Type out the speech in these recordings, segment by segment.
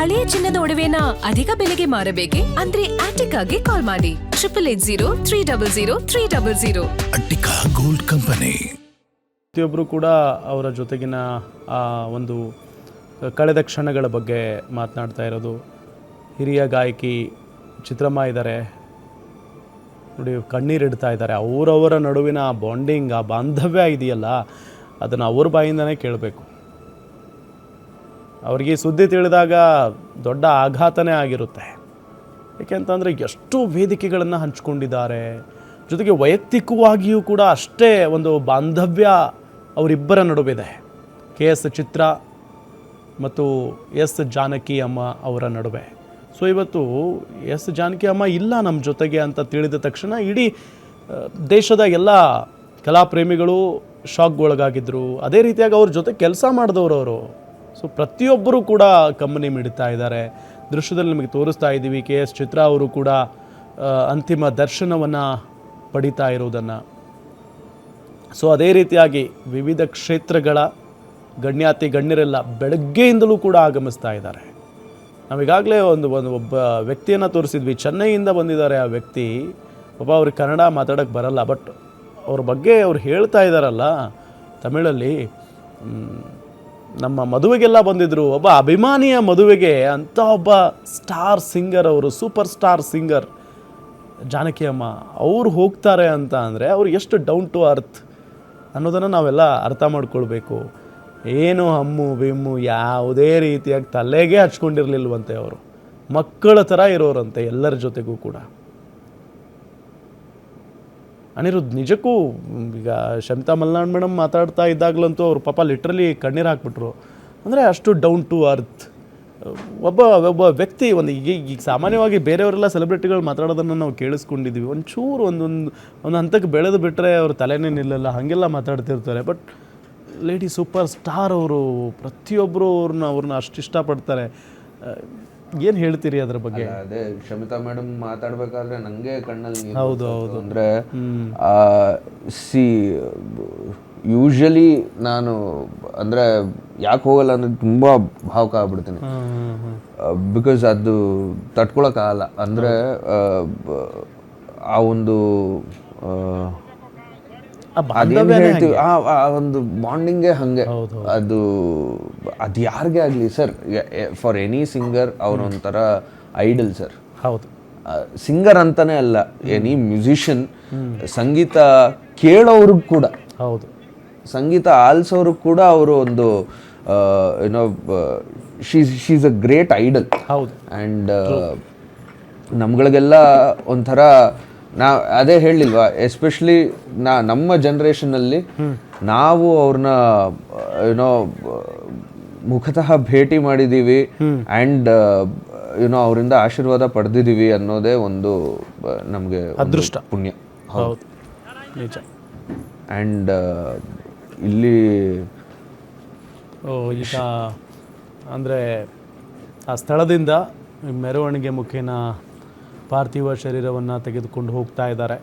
ಹಳೆಯ ಚಿನ್ನದ ಒಡವೆನ ಅಧಿಕ ಬೆಲೆಗೆ ಮಾರಬೇಕೆ? ಅಂದ್ರೆ ಆಟಿಕಾಗೆ ಕಾಲ್ ಮಾಡಿ 8880 ಅಟ್ಟಿಕಾ ಗೋಲ್ಡ್ ಕಂಪನಿ. ಪ್ರತಿಯೊಬ್ಬರು ಕೂಡ ಅವರ ಜೊತೆಗಿನ ಒಂದು ಕಳೆದ ಕ್ಷಣಗಳ ಬಗ್ಗೆ ಮಾತನಾಡ್ತಾ ಇರೋದು. ಹಿರಿಯ ಗಾಯಕಿ ಚಿತ್ರಮ್ಮ ಇದ್ದಾರೆ ನೋಡಿ, ಕಣ್ಣೀರಿಡ್ತಾ ಇದ್ದಾರೆ. ಅವರವರ ನಡುವಿನ ಬಾಂಡಿಂಗ್, ಆ ಬಾಂಧವ್ಯ ಇದೆಯಲ್ಲ, ಅದನ್ನು ಅವ್ರ ಬಾಯಿಂದನೇ ಕೇಳಬೇಕು. ಅವ್ರಿಗೆ ಸುದ್ದಿ ತಿಳಿದಾಗ ದೊಡ್ಡ ಆಘಾತನೇ ಆಗಿರುತ್ತೆ. ಏಕೆಂತಂದರೆ ಎಷ್ಟು ವೇದಿಕೆಗಳನ್ನು ಹಂಚ್ಕೊಂಡಿದ್ದಾರೆ, ಜೊತೆಗೆ ವೈಯಕ್ತಿಕವಾಗಿಯೂ ಕೂಡ ಅಷ್ಟೇ ಒಂದು ಬಾಂಧವ್ಯ ಅವರಿಬ್ಬರ ನಡುವಿದೆ. KS ಚಿತ್ರ ಮತ್ತು S ಜಾನಕಿ ಅಮ್ಮ ಅವರ ನಡುವೆ. ಸೊ ಇವತ್ತು S ಜಾನಕಿ ಅಮ್ಮ ಇಲ್ಲ ನಮ್ಮ ಜೊತೆಗೆ ಅಂತ ತಿಳಿದ ತಕ್ಷಣ ಇಡೀ ದೇಶದ ಎಲ್ಲ ಕಲಾಪ್ರೇಮಿಗಳು ಶಾಕ್ಗೊಳಗಾಗಿದ್ದರು. ಅದೇ ರೀತಿಯಾಗಿ ಅವ್ರ ಜೊತೆ ಕೆಲಸ ಮಾಡಿದವರು ಅವರು. ಸೊ ಪ್ರತಿಯೊಬ್ಬರೂ ಕೂಡ ಕಂಬನಿ ಮಿಡ್ತಾ ಇದ್ದಾರೆ. ದೃಶ್ಯದಲ್ಲಿ ನಿಮಗೆ ತೋರಿಸ್ತಾ ಇದ್ದೀವಿ KS ಚಿತ್ರ ಅವರು ಕೂಡ ಅಂತಿಮ ದರ್ಶನವನ್ನು ಪಡಿತಾ ಇರೋದನ್ನು. ಸೊ ಅದೇ ರೀತಿಯಾಗಿ ವಿವಿಧ ಕ್ಷೇತ್ರಗಳ ಗಣ್ಯಾತಿ ಗಣ್ಯರೆಲ್ಲ ಬೆಳಗ್ಗೆಯಿಂದಲೂ ಕೂಡ ಆಗಮಿಸ್ತಾ ಇದ್ದಾರೆ. ನಾವೀಗಾಗಲೇ ಒಬ್ಬ ವ್ಯಕ್ತಿಯನ್ನು ತೋರಿಸಿದ್ವಿ, ಚೆನ್ನೈಯಿಂದ ಬಂದಿದ್ದಾರೆ. ಆ ವ್ಯಕ್ತಿ ಒಬ್ಬ ಅವ್ರಿಗೆ ಕನ್ನಡ ಮಾತಾಡೋಕ್ಕೆ ಬರಲ್ಲ, ಬಟ್ ಅವ್ರ ಬಗ್ಗೆ ಅವ್ರು ಹೇಳ್ತಾ ಇದ್ದಾರಲ್ಲ ತಮಿಳಲ್ಲಿ. ನಮ್ಮ ಮದುವೆಗೆಲ್ಲ ಬಂದಿದ್ದರು, ಒಬ್ಬ ಅಭಿಮಾನಿಯ ಮದುವೆಗೆ ಅಂತ ಒಬ್ಬ ಸ್ಟಾರ್ ಸಿಂಗರ್, ಅವರು ಸೂಪರ್ ಸ್ಟಾರ್ ಸಿಂಗರ್ ಜಾನಕಿ ಅಮ್ಮ ಅವ್ರು ಹೋಗ್ತಾರೆ ಅಂತ ಅಂದರೆ ಅವ್ರು ಎಷ್ಟು ಡೌನ್ ಟು ಅರ್ತ್ ಅನ್ನೋದನ್ನು ನಾವೆಲ್ಲ ಅರ್ಥ ಮಾಡ್ಕೊಳ್ಬೇಕು. ಏನು ಹಮ್ಮು ಬಿಮ್ಮು ಯಾವುದೇ ರೀತಿಯಾಗಿ ತಲೆಗೆ ಹಚ್ಕೊಂಡಿರಲಿಲ್ವಂತೆ. ಅವರು ಮಕ್ಕಳ ಥರ ಇರೋರಂತೆ ಎಲ್ಲರ ಜೊತೆಗೂ ಕೂಡ. ಅನಿರುದ್ಧ್ ನಿಜಕ್ಕೂ ಈಗ ಶಮಿತಾ ಮಲ್ನಾಡ್ ಮೇಡಮ್ ಮಾತಾಡ್ತಾ ಇದ್ದಾಗಲಂತೂ ಅವ್ರು ಪಾಪ ಲಿಟ್ರಲಿ ಕಣ್ಣೀರು ಹಾಕ್ಬಿಟ್ರು. ಅಂದರೆ ಅಷ್ಟು ಡೌನ್ ಟು ಅರ್ತ್ ಒಬ್ಬ ವ್ಯಕ್ತಿ. ಈಗ ಸಾಮಾನ್ಯವಾಗಿ ಬೇರೆಯವರೆಲ್ಲ ಸೆಲೆಬ್ರಿಟಿಗಳು ಮಾತಾಡೋದನ್ನು ನಾವು ಕೇಳಿಸ್ಕೊಂಡಿದ್ದೀವಿ. ಒಂಚೂರು ಒಂದು ಹಂತಕ್ಕೆ ಬೆಳೆದು ಬಿಟ್ಟರೆ ಅವ್ರ ತಲೆನೇ ನಿಲ್ಲಲ್ಲ, ಹಾಗೆಲ್ಲ ಮಾತಾಡ್ತಿರ್ತಾರೆ. ಬಟ್ ಲೇಡಿ ಸೂಪರ್ ಸ್ಟಾರ್ ಅವರು, ಪ್ರತಿಯೊಬ್ಬರು ಅವ್ರನ್ನ ಅಷ್ಟು ಇಷ್ಟಪಡ್ತಾರೆ. ಏನು ಹೇಳ್ತೀರಿ ಅದ್ರ ಬಗ್ಗೆ? ಅದೇ ಶಮಿತಾ ಮೇಡಮ್ ಮಾತಾಡ್ಬೇಕಾದ್ರೆ ನಂಗೆ ಕಣ್ಣಲ್ಲಿ ಹೌದು ಹೌದು ಅಂದ್ರೆ ಯೂಶಲಿ ನಾನು ಅಂದ್ರೆ ಯಾಕೆ ಹೋಗಲ್ಲ ಅಂದ್ರೆ ತುಂಬಾ ಭಾವುಕ ಆಗ್ಬಿಡ್ತೀನಿ. ಬಿಕಾಸ್ ಅದು ತಡ್ಕೊಳಕ್ಕಾಗಲ್ಲ. ಅಂದ್ರೆ ಆ ಒಂದು ಹೇಳ್ತೀವಿ ಆ ಒಂದು ಬಾಂಡಿಂಗೇ ಹಂಗೆ. ಅದು ಯಾರಿಗೆ ಆಗಲಿ ಸರ್, ಫಾರ್ ಎನಿ ಸಿಂಗರ್ ಅವರೊಂಥರ ಐಡಲ್ ಸರ್. ಹೌದು, ಸಿಂಗರ್ ಅಂತಾನೆ ಅಲ್ಲ, ಎನಿ ಮ್ಯೂಸಿಷಿಯನ್, ಸಂಗೀತ ಕೇಳೋರ್ಗ್ ಕೂಡ, ಹೌದು, ಸಂಗೀತ ಆಲಿಸೋರ್ಗ್ ಕೂಡ ಅವರು ಒಂದು ಏನೋ ಶೀಸ್ ಅ ಗ್ರೇಟ್ ಐಡಲ್. ಹೌದು. ಆ್ಯಂಡ್ ನಮ್ಗಳಿಗೆಲ್ಲ ಒಂಥರ ಅದೇ ಹೇಳಿಲ್ವಾ, ಎಸ್ಪೆಷಲಿ ನಮ್ಮ ಜನ್ರೇಷನಲ್ಲಿ ನಾವು ಅವ್ರನ್ನ ಏನೋ ಮುಖತಃ ಭೇಟಿ ಮಾಡಿದ್ದೀವಿ ಆ್ಯಂಡ್ ಏನೋ ಅವರಿಂದ ಆಶೀರ್ವಾದ ಪಡೆದಿದ್ದೀವಿ ಅನ್ನೋದೇ ಒಂದು ನಮಗೆ ಅದೃಷ್ಟ, ಪುಣ್ಯ. ಹೌದು, ನಿಜ. ಆ್ಯಂಡ್ ಇಲ್ಲಿ ಈಗ ಅಂದರೆ ಆ ಸ್ಥಳದಿಂದ ಮೆರವಣಿಗೆ ಮುಖೇನ ಪಾರ್ಥಿವ ಶರೀರವನ್ನು ತೆಗೆದುಕೊಂಡು ಹೋಗ್ತಾ ಇದ್ದಾರೆ.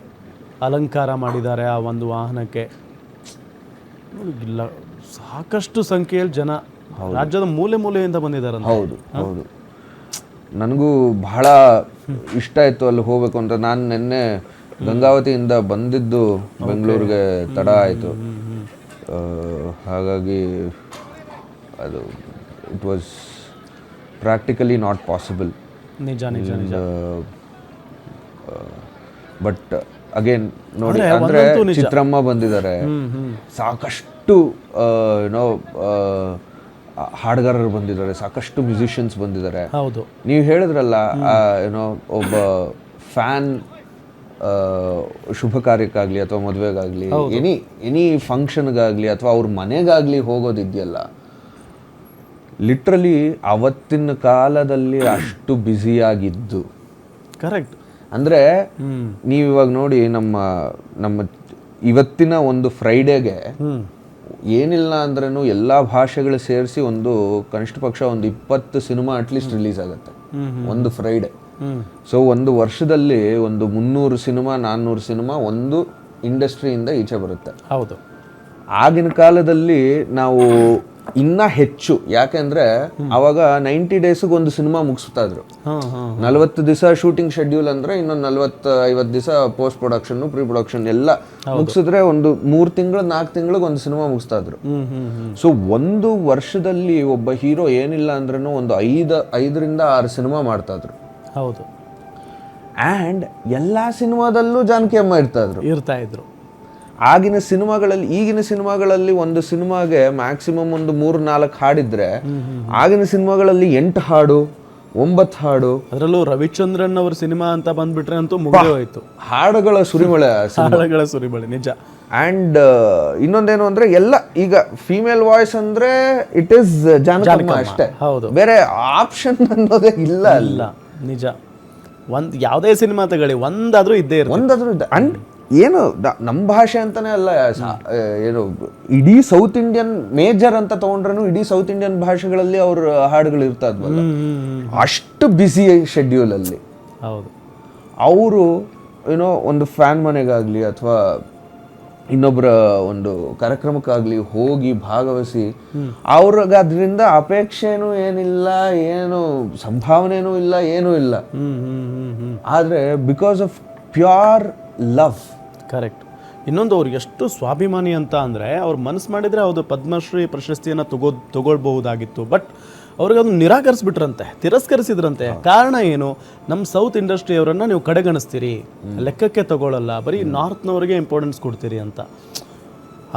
ಅಲಂಕಾರ ಮಾಡಿದ್ದಾರೆ ಆ ಒಂದು ವಾಹನಕ್ಕೆ. ಇಲ್ಲ, ಸಾಕಷ್ಟು ಸಂಖ್ಯೆಯಲ್ಲಿ ಜನ ರಾಜ್ಯದ ಮೂಲೆ ಮೂಲೆಯಿಂದ ಬಂದಿದ್ದಾರೆ. ಹೌದು ಹೌದು, ನನಗೂ ಬಹಳ ಇಷ್ಟ ಇತ್ತು ಅಲ್ಲಿ ಹೋಗ್ಬೇಕು ಅಂತ. ನಾನು ನಿನ್ನೆ ಗಂಗಾವತಿಯಿಂದ ಬಂದಿದ್ದು ಬೆಂಗಳೂರಿಗೆ ತಡ ಆಯಿತು. ಹಾಗಾಗಿ ಅದು it was practically not possible. ನಿಜ ನಿಜ ನಿಜ. ಬಟ್ ಅಗೇನ್ ನೋಡಿ, ಅಂದ್ರೆ ಚಿತ್ರಮ್ಮ ಬಂದಿದ್ದಾರೆ, ಸಾಕಷ್ಟು ಏನೋ ಹಾಡುಗಾರರು ಬಂದಿದ್ದಾರೆ, ಸಾಕಷ್ಟು ಮ್ಯೂಸಿಷಿಯನ್ಸ್ ಬಂದಿದ್ದಾರೆ. ಹೌದು, ನೀವು ಹೇಳಿದ್ರಲ್ಲ ಏನೋ ಒಬ್ಬ ಫ್ಯಾನ್ ಶುಭ ಕಾರ್ಯಕ್ಕಾಗಲಿ ಅಥವಾ ಮದುವೆಗಾಗಲಿ ಎನಿ ಫಂಕ್ಷನ್ಗಾಗಲಿ ಅಥವಾ ಅವ್ರ ಮನೆಗಾಗಲಿ ಹೋಗೋದಿದೆಯಲ್ಲ, ಲಿಟ್ರಲಿ ಅವತ್ತಿನ ಕಾಲದಲ್ಲಿ ಅಷ್ಟು ಬ್ಯುಸಿಯಾಗಿದ್ದು. ಕರೆಕ್ಟ್. ಅಂದರೆ ನೀವು ಇವಾಗ ನೋಡಿ, ನಮ್ಮ ಇವತ್ತಿನ ಒಂದು ಫ್ರೈಡೇಗೆ ಏನಿಲ್ಲ ಅಂದ್ರೂ ಎಲ್ಲ ಭಾಷೆಗಳು ಸೇರಿಸಿ ಒಂದು ಕನಿಷ್ಠ ಪಕ್ಷ ಒಂದು 20 ಸಿನಿಮಾ ಅಟ್ಲೀಸ್ಟ್ ರಿಲೀಸ್ ಆಗುತ್ತೆ ಒಂದು ಫ್ರೈಡೇ. ಸೊ ಒಂದು ವರ್ಷದಲ್ಲಿ ಒಂದು 300 ಸಿನಿಮಾ 400 ಸಿನಿಮಾ ಒಂದು ಇಂಡಸ್ಟ್ರಿಯಿಂದ ಈಚೆ ಬರುತ್ತೆ. ಹೌದು. ಆಗಿನ ಕಾಲದಲ್ಲಿ ನಾವು ಇನ್ನ ಹೆಚ್ಚು. ಯಾಕೆಂದ್ರೆ ಅವಾಗ 90 ಡೇಸ್ಗೆ ಒಂದು ಸಿನಿಮಾ ಮುಗಿಸ್ತಾ ಇದ್ರು. ಹಾಂ ಹಾಂ 40 ದಿವಸ ಶೂಟಿಂಗ್ ಶೆಡ್ಯೂಲ್ ಅಂದ್ರೆ ಇನ್ನೊಂದು 40-50 ದಿವಸ ಪೋಸ್ಟ್ ಪ್ರೊಡಕ್ಷನ್ ಪ್ರೀ ಪ್ರೊಡಕ್ಷನ್ ಎಲ್ಲ ಮುಗಿಸಿದ್ರೆ ಒಂದು 3 ತಿಂಗಳು 4 ತಿಂಗಳಿಗೆ ಒಂದು ಸಿನಿಮಾ ಮುಗಿಸ್ತಾ ಇದ್ರು. ಸೊ ಒಂದು ವರ್ಷದಲ್ಲಿ ಒಬ್ಬ ಹೀರೋ ಏನಿಲ್ಲ ಅಂದ್ರೂ ಒಂದು 5 ಸಿನಿಮಾ ಮಾಡ್ತಾ ಇದ್ರು. ಹೌದು, ಆ್ಯಂಡ್ ಎಲ್ಲ ಸಿನಿಮಾದಲ್ಲೂ ಜಾನಕಿ ಅಮ್ಮ ಇರ್ತಾ ಇದ್ರು. ಆಗಿನ ಸಿನಿಮಾಗಳಲ್ಲಿ, ಈಗಿನ ಸಿನಿಮಾಗಳಲ್ಲಿ ಒಂದು ಸಿನಿಮಾಗೆ ಮ್ಯಾಕ್ಸಿಮಮ್ ಒಂದು 3-4 ಹಾಡಿದ್ರೆ ಆಗಿನ ಸಿನಿಮಾಗಳಲ್ಲಿ 8 ಹಾಡು 9 ಹಾಡು, ಅದರಲ್ಲೂ ರವಿಚಂದ್ರನ್ ಅವ್ರ ಸಿನಿಮಾ ಅಂತ ಬಂದ್ಬಿಟ್ರೆ ಅಂತೂ ಮುಗಿದೇ ಹೋಯ್ತು. ಹಾಡುಗಳ ಸುರಿಮಳೆ. ಹಾಡುಗಳ ಸುರಿಮಳೆ, ನಿಜ. ಅಂಡ್ ಇನ್ನೊಂದೇನು ಅಂದ್ರೆ ಎಲ್ಲ ಈಗ ಫೀಮೇಲ್ ವಾಯ್ಸ್ ಅಂದ್ರೆ ಇಟ್ ಈಸ್ ಜಾನಕಮ್ಮ ಅಷ್ಟೇ. ಹೌದು, ಬೇರೆ ಆಪ್ಷನ್ ಅನ್ನೋದೇ ಇಲ್ಲ. ಇಲ್ಲ, ನಿಜ. ಯಾವುದೇ ಸಿನಿಮಾ ತಗೊಳ್ಳಿ ಒಂದಾದ್ರೂ ಇದ್ದೇ ಇರುತ್ತೆ. ಅಂಡ್ ಏನು ನಮ್ಮ ಭಾಷೆ ಅಂತಾನೆ ಅಲ್ಲ, ಏನು ಇಡೀ ಸೌತ್ ಇಂಡಿಯನ್ ಮೇಜರ್ ಅಂತ ತಗೊಂಡ್ರು ಇಡೀ ಸೌತ್ ಇಂಡಿಯನ್ ಭಾಷೆಗಳಲ್ಲಿ ಅವ್ರ ಹಾಡುಗಳು ಇರ್ತಾ ಇದ್ವಲ್ಲ, ಅಷ್ಟು ಬ್ಯುಸಿ ಶೆಡ್ಯೂಲ್ ಅಲ್ಲಿ. ಹೌದು, ಅವರು ಏನೋ ಒಂದು ಫ್ಯಾನ್ ಮನೆಗಾಗ್ಲಿ ಅಥವಾ ಇನ್ನೊಬ್ಬರ ಒಂದು ಕಾರ್ಯಕ್ರಮಕ್ಕಾಗ್ಲಿ ಹೋಗಿ ಭಾಗವಹಿಸಿ ಅವ್ರಿಗೆ ಅದರಿಂದ ಅಪೇಕ್ಷೆನೂ ಏನಿಲ್ಲ, ಏನು ಸಂಭಾವನೆನೂ ಇಲ್ಲ, ಏನೂ ಇಲ್ಲ. ಆದರೆ because of pure love. Correct. ಇನ್ನೊಂದು, ಅವ್ರಿಗೆ ಎಷ್ಟು ಸ್ವಾಭಿಮಾನಿ ಅಂತ ಅಂದರೆ, ಅವ್ರು ಮನಸ್ಸು ಮಾಡಿದರೆ ಅದು ಪದ್ಮಶ್ರೀ ಪ್ರಶಸ್ತಿಯನ್ನು ತಗೊಳ್ಬಹುದಾಗಿತ್ತು. ಬಟ್ ಅವ್ರಿಗೆ ಅದನ್ನು ನಿರಾಕರಿಸ್ಬಿಟ್ರಂತೆ, ತಿರಸ್ಕರಿಸಿದ್ರಂತೆ. ಕಾರಣ ಏನು? ನಮ್ಮ ಸೌತ್ ಇಂಡಸ್ಟ್ರಿಯವರನ್ನು ನೀವು ಕಡೆಗಣಿಸ್ತೀರಿ, ಲೆಕ್ಕಕ್ಕೆ ತಗೊಳ್ಳಲ್ಲ, ಬರೀ ನಾರ್ತ್ನವ್ರಿಗೆ ಇಂಪಾರ್ಟೆನ್ಸ್ ಕೊಡ್ತೀರಿ ಅಂತ.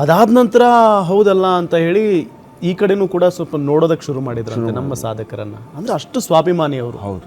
ಅದಾದ ನಂತರ ಹೌದಲ್ಲ ಅಂತ ಹೇಳಿ ಈ ಕಡೆನೂ ಕೂಡ ಸ್ವಲ್ಪ ನೋಡೋದಕ್ಕೆ ಶುರು ಮಾಡಿದ್ರಂತೆ ನಮ್ಮ ಸಾಧಕರನ್ನು. ಅಂದರೆ ಅಷ್ಟು ಸ್ವಾಭಿಮಾನಿ ಅವರು. ಹೌದು.